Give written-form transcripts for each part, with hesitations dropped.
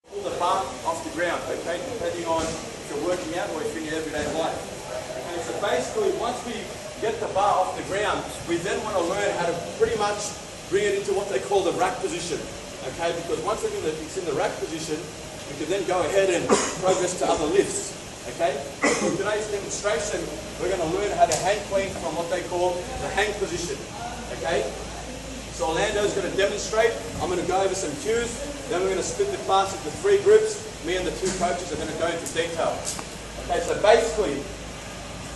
Pull the bar off the ground, okay, depending on if you're working out or if you're in your everyday life. Okay, so basically, once we get the bar off the ground, we then want to learn how to pretty much bring it into what they call the rack position. Okay, because once it's in the rack position, we can then go ahead and progress to other lifts. Okay, for today's demonstration, we're going to learn how to hang clean from what they call the hang position. Okay, so Orlando is going to demonstrate. I'm going to go over some cues. Then we're going to split the class into 3 groups. Me and the 2 coaches are going to go into detail. Okay, so basically,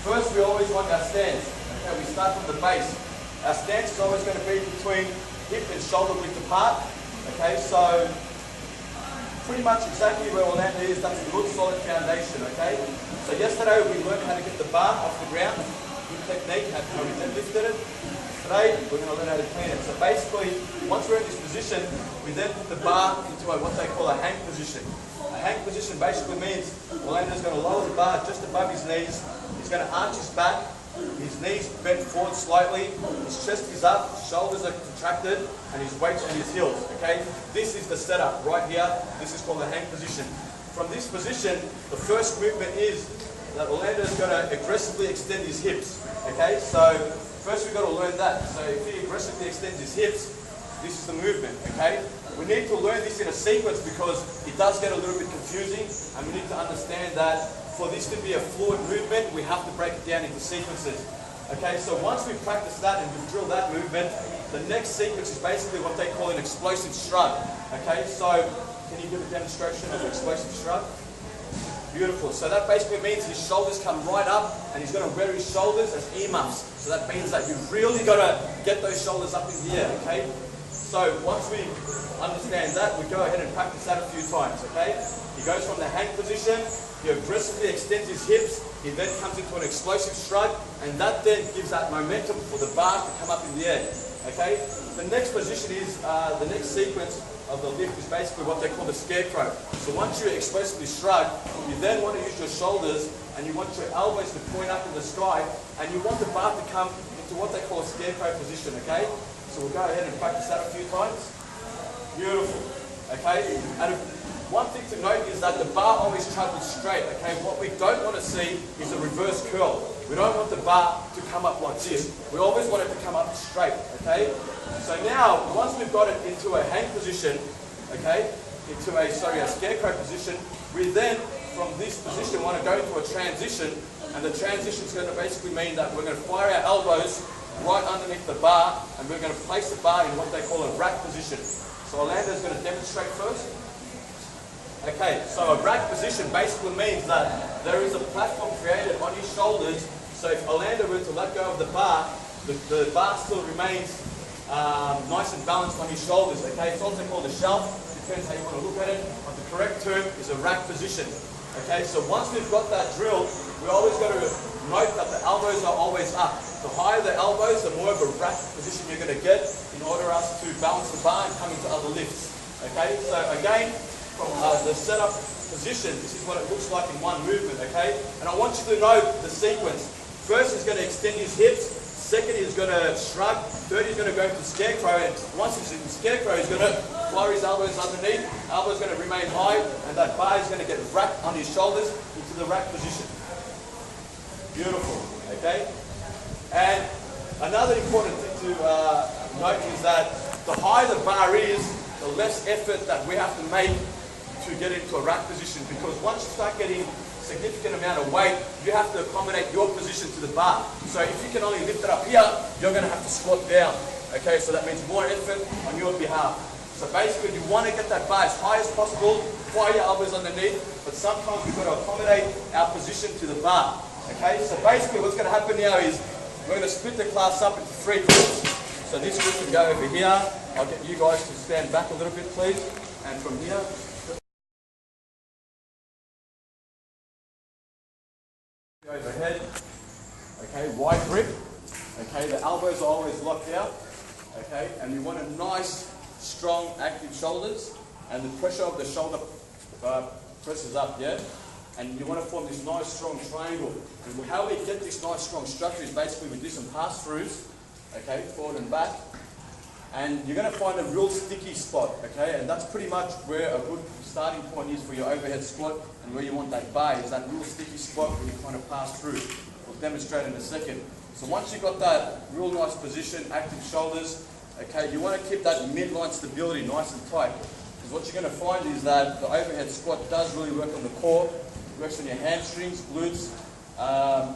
first we always want our stance. Okay, we start from the base. Our stance is always going to be between hip and shoulder width apart. Okay, so pretty much exactly where Orlando is, that's a good solid foundation. Okay, so yesterday we learned how to get the bar off the ground. Good technique, how we then lifted it. Today, we're going to learn how to clean it. So basically, once we're in this position, we then put the bar into what they call a hang position. A hang position basically means Orlando's going to lower the bar just above his knees. He's going to arch his back, his knees bent forward slightly, his chest is up, his shoulders are contracted, and his weight's on his heels. Okay? This is the setup right here. This is called the hang position. From this position, the first movement is that Orlando's going to aggressively extend his hips. Okay? So first we've got to learn that. So if he aggressively extends his hips, this is the movement, okay? We need to learn this in a sequence because it does get a little bit confusing, and we need to understand that for this to be a fluid movement, we have to break it down into sequences. Okay, so once we practice that and we drill that movement, the next sequence is basically what they call an explosive shrug. Okay, so can you give a demonstration of an explosive shrug? Beautiful. So that basically means his shoulders come right up and he's going to wear his shoulders as earmuffs. So that means that you've really got to get those shoulders up in the air, okay? So once we understand that, we go ahead and practice that a few times, okay? He goes from the hang position, he aggressively extends his hips, he then comes into an explosive shrug, and that then gives that momentum for the bar to come up in the air, okay? The next position is, the next sequence of the lift is basically what they call the Scarecrow. So once you explosively shrug, you then want to use your shoulders and you want your elbows to point up in the sky, and you want the bar to come into what they call a Scarecrow position, okay? So we'll go ahead and practice that a few times. Beautiful, okay? And one thing to note is that the bar always travels straight, okay? What we don't want to see is a reverse curl. We don't want the bar to come up like this. We always want it to come up straight, okay? So now, once we've got it into a hang position, okay, into a Scarecrow position, we then, from this position, want to go into a transition, and the transition is going to basically mean that we're going to fire our elbows right underneath the bar, and we're going to place the bar in what they call a rack position. So Orlando's going to demonstrate first. Okay, so a rack position basically means that there is a platform created on his shoulders, so if Orlando were to let go of the bar still remains nice and balanced on his shoulders, okay? It's also called a shelf, depends how you want to look at it, but the correct term is a rack position. Okay, so once we've got that drilled, we always got to note that the elbows are always up. The higher the elbows, the more of a rack position you're going to get in order for us to balance the bar and come into other lifts. Okay, so again, from the setup position, this is what it looks like in one movement, okay? And I want you to know the sequence. First, he's going to extend his hips. Second, he's going to shrug. Third, he's going to go to Scarecrow. And once he's in Scarecrow, he's going to lower his elbows underneath. Elbows going to remain high, and that bar is going to get wrapped on his shoulders into the rack position. Beautiful. Okay. And another important thing to note is that the higher the bar is, the less effort that we have to make to get into a rack position. Because once you start getting significant amount of weight, you have to accommodate your position to the bar. So if you can only lift it up here, you're going to have to squat down. Okay, so that means more effort on your behalf. So basically, you want to get that bar as high as possible, fire your elbows underneath, but sometimes we've got to accommodate our position to the bar. Okay, so basically what's going to happen now is we're going to split the class up into 3 groups. So this group can go over here. I'll get you guys to stand back a little bit, please. And from here, overhead, okay, wide grip, okay, the elbows are always locked out, okay, and we want a nice, strong, active shoulders, and the pressure of the shoulder presses up, yeah, and you want to form this nice, strong triangle. And how we get this nice, strong structure is basically we do some pass-throughs, okay, forward and back, And you're going to find a real sticky spot, okay? And that's pretty much where a good starting point is for your overhead squat, and where you want that bar is that real sticky spot where you kind of pass through. We'll demonstrate in a second. So once you've got that real nice position, active shoulders, okay, you want to keep that midline stability nice and tight. Because what you're going to find is that the overhead squat does really work on the core, works on your hamstrings, glutes,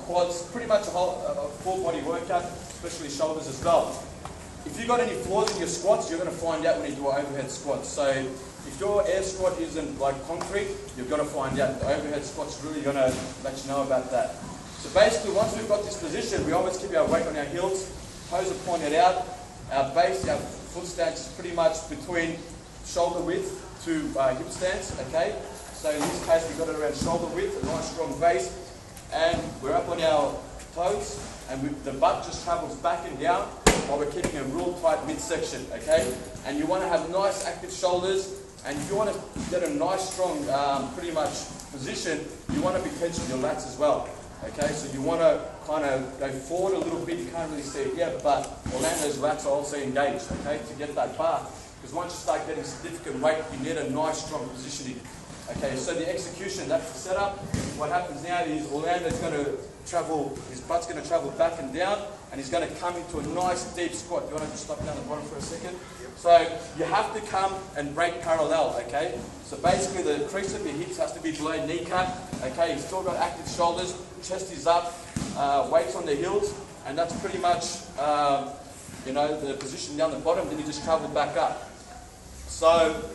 quads, pretty much a full body workout, especially shoulders as well. If you've got any flaws in your squats, you're going to find out when you do an overhead squat. So if your air squat isn't like concrete, you've got to find out. The overhead squat's really going to let you know about that. So basically, once we've got this position, we always keep our weight on our heels, toes are pointed out, our base, our foot stance is pretty much between shoulder width to hip stance, okay? So in this case, we've got it around shoulder width, a nice strong base, and we're up on our toes, and the butt just travels back and down while we're keeping a real tight midsection, okay? And you want to have nice active shoulders, and if you want to get a nice strong, pretty much position, you want to be tensioning your lats as well, okay? So you want to kind of go forward a little bit. You can't really see it here, but Orlando's lats are also engaged, okay, to get that bar. Because once you start getting significant weight, you need a nice strong positioning. Okay, so the execution, that's the setup. What happens now is Orlando's going to travel, his butt's going to travel back and down, and he's going to come into a nice deep squat. Do you want to just stop down the bottom for a second? Yep. So you have to come and break parallel, okay? So basically the crease of your hips has to be below kneecap, okay? You've still got active shoulders, chest is up, weights on the heels, and that's pretty much, you know, the position down the bottom, then you just travel back up. So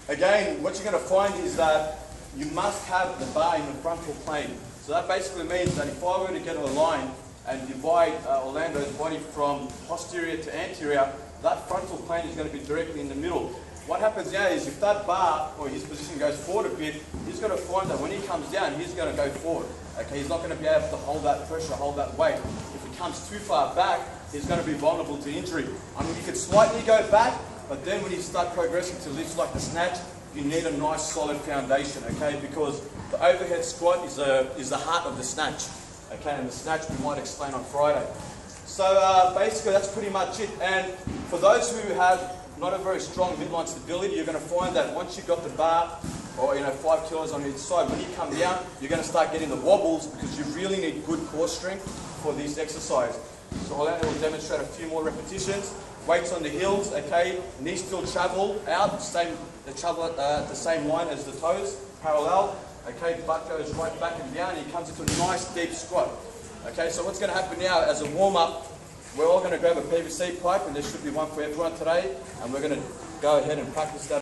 again, what you're going to find is that you must have the bar in the frontal plane. So that basically means that if I were to get a line and divide Orlando's body from posterior to anterior, that frontal plane is going to be directly in the middle. What happens now is if that bar or his position goes forward a bit, he's going to find that when he comes down, he's going to go forward. Okay, he's not going to be able to hold that pressure, hold that weight. If he comes too far back, he's going to be vulnerable to injury. I mean, you could slightly go back, but then when you start progressing to lifts like the snatch, you need a nice solid foundation, okay? Because the overhead squat is the heart of the snatch, okay? And the snatch we might explain on Friday. So basically that's pretty much it. And for those who have not a very strong midline stability, you're going to find that once you've got the bar, or 5 kilos on each side, when you come down, you're going to start getting the wobbles because you really need good core strength for this exercise. So Orlando will demonstrate a few more repetitions. Weights on the heels, okay? Knees still travel out, they travel at the same line as the toes, parallel. Okay, butt goes right back and down, and he comes into a nice deep squat. Okay, so what's going to happen now as a warm-up, we're all going to grab a PVC pipe, and there should be one for everyone today, and we're going to go ahead and practice that.